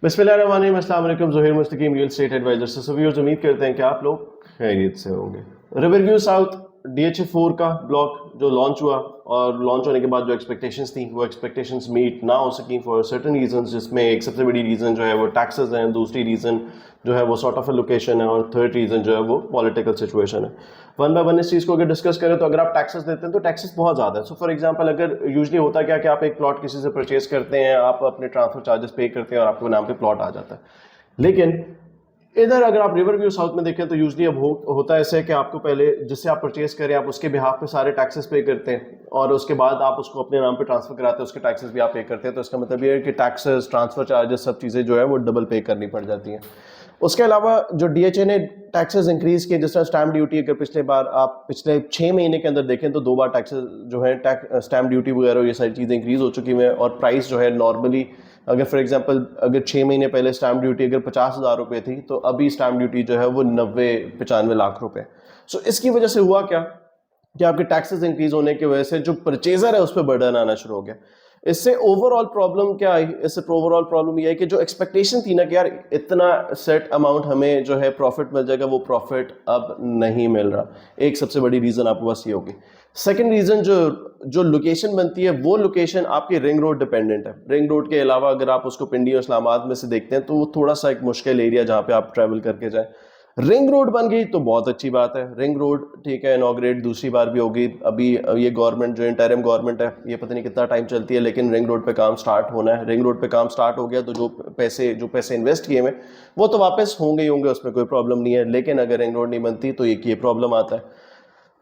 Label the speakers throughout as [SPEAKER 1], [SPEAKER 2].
[SPEAKER 1] बिस्मिल्लाहिर्रहमानिर्रहीम, अस्सलाम वालेकुम। ज़ोहैर मुस्तकीम रियल एस्टेट एडवाइजर से सभी और उम्मीद करते हैं कि आप लोग खैरियत से होंगे। रिवरव्यू साउथ DHA4 का ब्लॉक जो लॉन्च हुआ और लॉन्च होने के बाद जो एक्सपेक्टेशंस थी वो एक्सपेक्टेशंस मीट ना हो सकी फॉर सर्टेन रीजंस, जिसमें एक सबसे बड़ी रीज़न जो है वो टैक्सेस हैं, दूसरी रीज़न जो है वो सॉर्ट ऑफ लोकेशन है और थर्ड रीज़न जो है वो पॉलिटिकल सिचुएशन है। वन बाय वन इस चीज़ को अगर डिस्कस करें तो अगर आप टैक्सेस देते हैं तो टैक्सेस बहुत ज़्यादा है। सो फॉर एग्जांपल अगर यूजुअली होता क्या कि आप एक प्लॉट किसी से परचेज करते हैं, आप अपने ट्रांसफर चार्जेस पे करते हैं और आपके नाम पे प्लॉट आ जाता है। लेकिन इधर अगर आप रिवर व्यू साउथ में देखें तो यूजली अब होता ऐसा है कि आपको पहले जिससे आप परचेज करें आप उसके बिहाफ पे सारे टैक्सेस पे करते हैं और उसके बाद आप उसको अपने नाम पे ट्रांसफर कराते हैं, उसके टैक्सेस भी आप पे करते हैं। तो इसका मतलब ये है कि टैक्सेस, ट्रांसफर चार्जेस, सब चीज़ें जो है वो डबल पे करनी पड़ जाती हैं। उसके अलावा जो DHA ने टैक्सेस इंक्रीज किए, जिस तरह स्टैम्प ड्यूटी, अगर पिछले 6 महीने के अंदर देखें तो 2 बार टैक्सेस जो है स्टैम्प ड्यूटी वगैरह ये सारी चीज़ें इंक्रीज हो चुकी हैं और प्राइस जो है नॉर्मली अगर फॉर एग्जांपल अगर 6 महीने पहले स्टैम्प ड्यूटी अगर 50,000 रुपये थी तो अभी स्टैम्प ड्यूटी जो है वो 90-95 लाख रुपए। सो इसकी वजह से हुआ क्या कि आपके टैक्सेस इंक्रीज होने की वजह से जो परचेजर है उस पर बर्डन आना शुरू हो गया। इससे ओवरऑल प्रॉब्लम क्या आई? इससे ओवरऑल प्रॉब्लम ये है कि जो एक्सपेक्टेशन थी ना कि यार इतना सेट अमाउंट हमें जो है प्रॉफिट मिल जाएगा, वो प्रॉफिट अब नहीं मिल रहा। एक सबसे बड़ी रीजन आपके पास ये होगी। सेकंड रीजन जो जो लोकेशन बनती है वो लोकेशन आपकी रिंग रोड डिपेंडेंट है। रिंग रोड के अलावा अगर आप उसको पिंडी और इस्लामाबाद में से देखते हैं तो वो थोड़ा सा एक मुश्किल एरिया जहाँ पे आप ट्रैवल करके जाए। रिंग रोड बन गई तो बहुत अच्छी बात है। रिंग रोड ठीक है, इनॉग्रेट दूसरी बार भी होगी। अभी ये गवर्नमेंट जो इंटरिम गवर्नमेंट है ये पता नहीं कितना टाइम चलती है, लेकिन रिंग रोड पे काम स्टार्ट होना है। रिंग रोड पे काम स्टार्ट हो गया तो जो पैसे इन्वेस्ट किए हुए वो तो वापस होंगे ही होंगे, उसमें कोई प्रॉब्लम नहीं है। लेकिन अगर रिंग रोड नहीं बनती तो एक ये प्रॉब्लम आता है।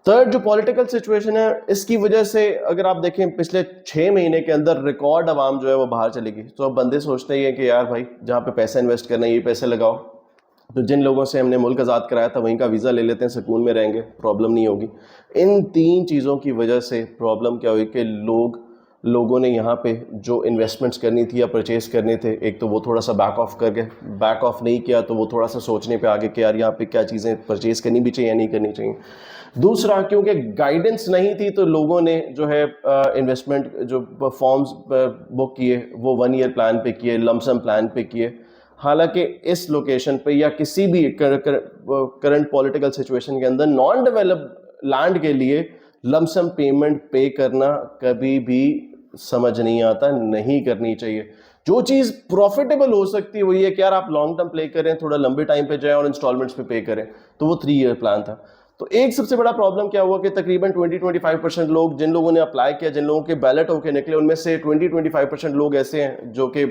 [SPEAKER 1] थर्ड जो पॉलिटिकल सिचुएशन है, इसकी वजह से अगर आप देखें पिछले 6 महीने के अंदर रिकॉर्ड आवाम जो है वो बाहर चलेगी। तो अब बंदे सोचते हैं कि यार भाई जहाँ पे पैसा इन्वेस्ट करना है ये पैसे लगाओ, तो जिन लोगों से हमने मुल्क आज़ाद कराया था वहीं का वीज़ा ले लेते हैं, सुकून में रहेंगे, प्रॉब्लम नहीं होगी। इन 3 चीज़ों की वजह से प्रॉब्लम क्या हुई कि लोगों ने यहाँ पे जो इन्वेस्टमेंट्स करनी थी या परचेज करने थे, एक तो वो थोड़ा सा बैक ऑफ नहीं किया तो वो थोड़ा सा सोचने पे आगे कि यार यहाँ पे क्या चीज़ें परचेज करनी भी चाहिए या नहीं करनी चाहिए। दूसरा, क्योंकि गाइडेंस नहीं थी तो लोगों ने जो है इन्वेस्टमेंट जो फॉर्म्स बुक किए वो 1 ईयर प्लान पे किए, लमसम प्लान पे किए। हालांकि इस लोकेशन पे या किसी भी करंट पॉलिटिकल सिचुएशन के अंदर नॉन डेवलप्ड लैंड के लिए लमसम पेमेंट पे करना कभी भी समझ नहीं आता, नहीं करनी चाहिए। जो चीज़ प्रॉफिटेबल हो सकती है वो ये कि यार आप लॉन्ग टर्म प्ले करें, थोड़ा लंबे टाइम पे जाएं और इंस्टॉलमेंट्स पे करें, तो वो 3 ईयर प्लान था। तो एक सबसे बड़ा प्रॉब्लम क्या हुआ कि तकरीबन 20-25% लोग, जिन लोगों ने अप्लाई किया, जिन लोगों के बैलेट होके निकले, उनमें से 20-25% लोग ऐसे हैं जो कि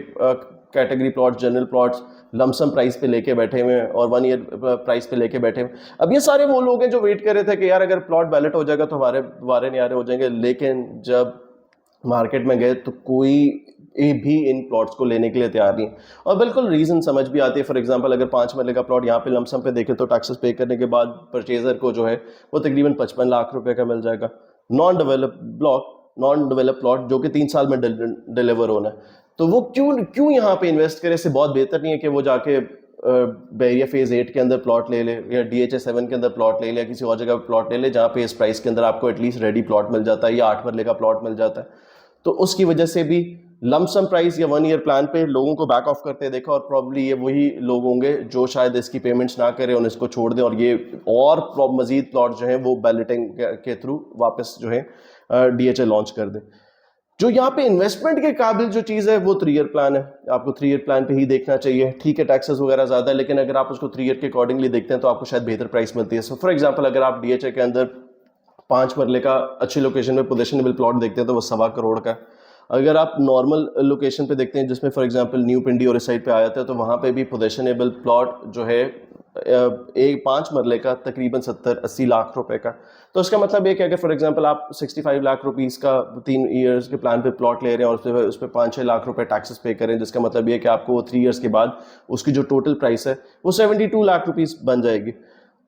[SPEAKER 1] category plot, general plots lump sum price पे लेके बैठे हुए हैं और 1 ईयर प्राइस पे लेके बैठे हुए। अब ये सारे वो लोग हैं जो वेट कर रहे थे कि यार अगर प्लॉट बैलेट हो जाएगा तो हमारे वारे न्यारे हो जाएंगे। लेकिन जब मार्केट में गए तो कोई भी इन प्लॉट्स को लेने के लिए तैयार नहीं। और बिल्कुल रीज़न समझ भी आती है। फॉर एग्जांपल अगर 5 मरले का प्लॉट यहाँ पे लमसम पे देखें तो टैक्सेस पे करने के बाद परचेजर को जो है वो तकरीबन 55 लाख रुपए का मिल जाएगा। नॉन डेवलप प्लॉट जो कि 3 साल में डिलीवर होना है। तो वो क्यों यहाँ पे इन्वेस्ट करे? इससे बहुत बेहतर नहीं है कि वो जाके बैरिया फेज 8 के अंदर प्लॉट ले ले या DHA7 के अंदर प्लॉट ले ले या किसी और जगह प्लॉट ले ले जहाँ पे इस प्राइस के अंदर आपको एटलीस्ट रेडी प्लॉट मिल जाता है या 8 मरले का प्लॉट मिल जाता है। तो उसकी वजह से भी लमसम प्राइस या 1 ईयर प्लान पे लोगों को बैक ऑफ करते देखा और प्रॉब्ली ये वही लोग होंगे जो शायद इसकी पेमेंट्स ना करें और इसको छोड़ दें और ये और मजीद प्लॉट जो है वो बैलेटिंग के थ्रू वापस जो है DHA लॉन्च कर दे। जो यहाँ पे इन्वेस्टमेंट के काबिल जो चीज़ है वो 3 ईयर प्लान है। आपको 3 ईयर प्लान पे ही देखना चाहिए। ठीक है, टैक्सेस वगैरह ज़्यादा है, लेकिन अगर आप उसको 3 ईयर के अकॉर्डिंगली देखते हैं तो आपको शायद बेहतर प्राइस मिलती है। सो फॉर एग्जांपल अगर आप DHA के अंदर 5 मरले का अच्छी लोकेशन में पोजीशनेबल प्लॉट देखते हैं तो वो 1.25 करोड़ का। अगर आप नॉर्मल लोकेशन पे देखते हैं जिसमें फॉर एग्जांपल न्यू पिंडी और इस साइड पे आ जाता है तो वहाँ पे भी पोजीशनेबल प्लॉट जो है एक 5 मरले का तकरीबन 70-80 लाख रुपए का। तो इसका मतलब ये कि अगर फॉर एग्जांपल आप 65 लाख रुपीस का 3 इयर्स के प्लान पे प्लॉट ले रहे हैं और उस पर 5-6 लाख रुपए टैक्सेस पे करें, जिसका मतलब ये कि आपको 3 इयर्स के बाद उसकी जो टोटल प्राइस है वो 72 लाख रुपीस बन जाएगी।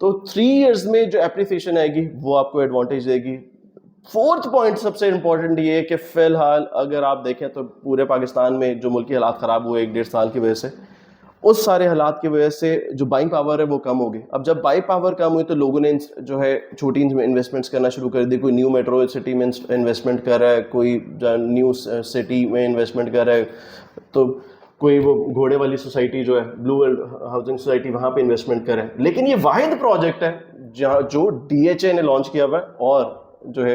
[SPEAKER 1] तो 3 इयर्स में जो एप्रिसिएशन आएगी वो आपको एडवांटेज देगी। फोर्थ पॉइंट सबसे इंपॉर्टेंट ये है कि फिलहाल अगर आप देखें तो पूरे पाकिस्तान में जो मुल्की हालात ख़राब हुए 1-1.5 साल की वजह से, उस सारे हालात की वजह से जो बाइंग पावर है वो कम होगी। अब जब बाइंग पावर कम हुई तो लोगों ने जो है छोटी इन्वेस्टमेंट्स करना शुरू कर दी। कोई न्यू मेट्रो सिटी में इन्वेस्टमेंट कर रहा है, कोई न्यू सिटी में इन्वेस्टमेंट कर रहा है, तो कोई वो घोड़े वाली सोसाइटी जो है ब्लू वर्ल्ड हाउसिंग सोसाइटी, वहाँ पे इन्वेस्टमेंट करें। लेकिन ये वाहिद प्रोजेक्ट है जहाँ जो DHA ने लॉन्च किया हुआ है और जो है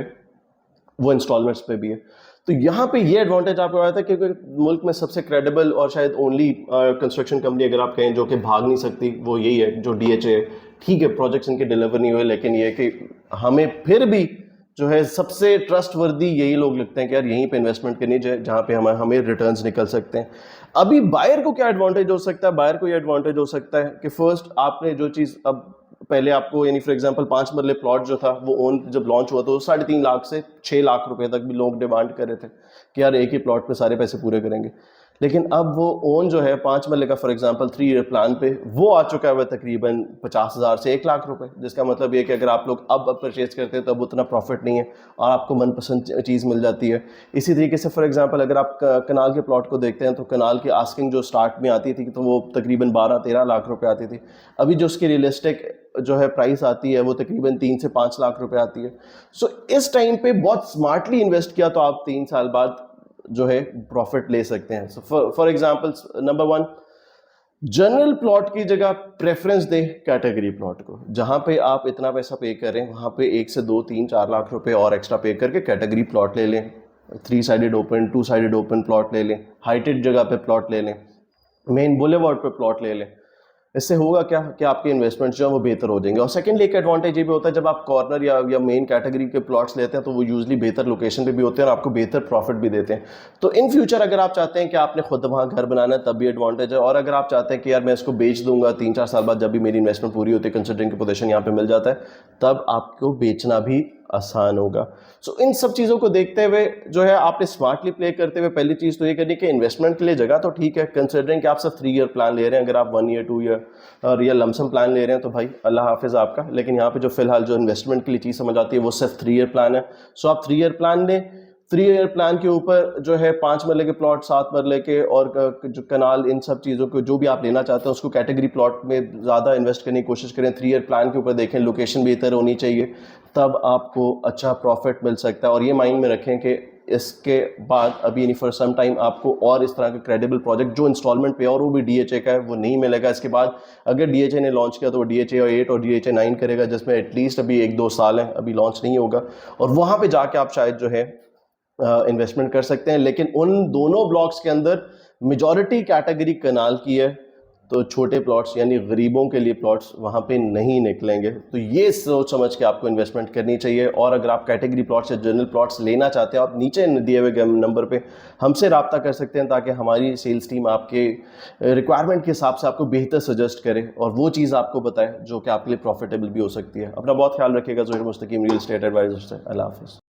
[SPEAKER 1] वो इंस्टॉलमेंट्स पे भी है। तो यहाँ पे ये एडवांटेज आपको आया था क्योंकि मुल्क में सबसे क्रेडिबल और शायद ओनली कंस्ट्रक्शन कंपनी अगर आप कहें जो कि भाग नहीं सकती वो यही है जो DHA है। ठीक है, प्रोजेक्ट्स इनके डिलीवर नहीं हुए, लेकिन ये कि हमें फिर भी जो है सबसे ट्रस्टवर्दी यही लोग लगते हैं कि यार यहीं पे इन्वेस्टमेंट करनी चाहिए जहाँ पे हमें रिटर्न्स निकल सकते हैं। अभी बायर को क्या एडवांटेज हो सकता है? बायर को ये एडवांटेज हो सकता है कि फर्स्ट आपने जो चीज़ अब पहले आपको यानी फॉर एग्जांपल 5 मरले प्लॉट जो था वो ओन जब लॉन्च हुआ तो 3.5 लाख से 6 लाख रुपए तक भी लोग डिमांड कर रहे थे कि यार एक ही प्लॉट पे सारे पैसे पूरे करेंगे। लेकिन अब वो ओन जो है 5 मरले का फॉर एग्जांपल 3 ईयर प्लान पे वो आ चुका है तकरीबन 50,000 से 1 लाख रुपए, जिसका मतलब ये कि अगर आप लोग अब परचेज करते हैं तो अब उतना प्रॉफिट नहीं है और आपको मनपसंद चीज़ मिल जाती है। इसी तरीके से फॉर एग्जांपल अगर आप कनाल के प्लॉट को देखते हैं तो कनाल की आस्किंग जो स्टार्ट में आती थी तो वो तकरीबन 12-13 लाख रुपए आती थी। अभी जो उसकी रियलिस्टिक जो है प्राइस आती है वो तकरीबन 3 से 5 लाख रुपए आती है। सो इस टाइम पे बहुत स्मार्टली इन्वेस्ट किया तो आप 3 साल बाद जो है प्रॉफिट ले सकते हैं। So for example number 1, general plot की जगह प्रेफरेंस दें कैटेगरी प्लॉट को। जहां पे आप इतना पैसा पे करें वहां पे 1 से 2, 3, 4 लाख रुपए और एक्स्ट्रा पे करके कैटेगरी प्लॉट ले लें। 3 sided open, 2 sided open plot ले लें, हाइटेड जगह पे प्लॉट ले लें, मेन बुलेवार्ड पे प्लॉट ले लें। इससे होगा क्या कि आपके इन्वेस्टमेंट्स जो है वो बेहतर हो जाएंगे। और सेकंडली एक एडवांटेज ये भी होता है जब आप कॉर्नर या मेन कैटेगरी के प्लॉट्स लेते हैं तो वो यूजली बेहतर लोकेशन पे भी होते हैं और आपको बेहतर प्रॉफिट भी देते हैं। तो इन फ्यूचर अगर आप चाहते हैं कि आपने खुद वहाँ घर बनाना है तब भी एडवांटेज है, और अगर आप चाहते हैं कि यार मैं इसको बेच दूंगा 3-4 साल बाद जब भी मेरी इन्वेस्टमेंट पूरी होती है, कंसिडरिंग की पोजीशन यहाँ पे मिल जाता है, तब आपको बेचना भी आसान होगा। सो इन सब चीज़ों को देखते हुए जो है आपने स्मार्टली प्ले करते हुए पहली चीज़ तो ये करनी कि इन्वेस्टमेंट के लिए जगह तो ठीक है, कंसिडरिंग कि आप सब 3 ईयर प्लान ले रहे हैं। अगर आप 1 ईयर 2 ईयर और या लमसम प्लान ले रहे हैं तो भाई अल्लाह हाफिज़ आपका। लेकिन यहाँ पे जो फिलहाल जो इन्वेस्टमेंट के लिए चीज़ समझ आती है वो सिर्फ 3 ईयर प्लान है। सो आप 3 ईयर प्लान लें। 3 ईयर प्लान के ऊपर जो है 5 मरले के प्लॉट, 7 मरले के और जो कनाल, इन सब चीज़ों को जो भी आप लेना चाहते हैं उसको कैटेगरी प्लॉट में ज़्यादा इन्वेस्ट करने की कोशिश करें। 3 ईयर प्लान के ऊपर देखें, लोकेशन बेहतर होनी चाहिए, तब आपको अच्छा प्रॉफिट मिल सकता है। और ये माइंड में रखें कि इसके बाद अभी यानी फॉर सम टाइम आपको और इस तरह का क्रेडिबल प्रोजेक्ट जो इंस्टॉलमेंट पे और वो भी DHA का है वो नहीं मिलेगा। इसके बाद अगर DHA ने लॉन्च किया तो वो DHA 8 और DHA 9 करेगा, जिसमें एटलीस्ट अभी 1-2 साल हैं, अभी लॉन्च नहीं होगा। और वहाँ पे जाके आप शायद जो है इन्वेस्टमेंट कर सकते हैं। लेकिन उन दोनों ब्लॉक्स के अंदर मेजॉरिटी कैटेगरी कनाल की है, तो छोटे प्लॉट्स यानी गरीबों के लिए प्लॉट्स वहाँ पे नहीं निकलेंगे। तो ये सोच समझ के आपको इन्वेस्टमेंट करनी चाहिए। और अगर आप कैटेगरी प्लॉट्स या जनरल प्लॉट्स लेना चाहते हैं, आप नीचे दिए हुए नंबर पे हमसे रब्ता कर सकते हैं ताकि हमारी सेल्स टीम आपके रिक्वायरमेंट के हिसाब से आपको बेहतर सजेस्ट करे और वो चीज़ आपको बताए जो कि आपके लिए प्रॉफिटेबल भी हो सकती है। अपना बहुत ख्याल रखिएगा। ज़ोहैर मुस्तकीम, रियल एस्टेट एडवाइजर से। अल्लाह हाफिज़।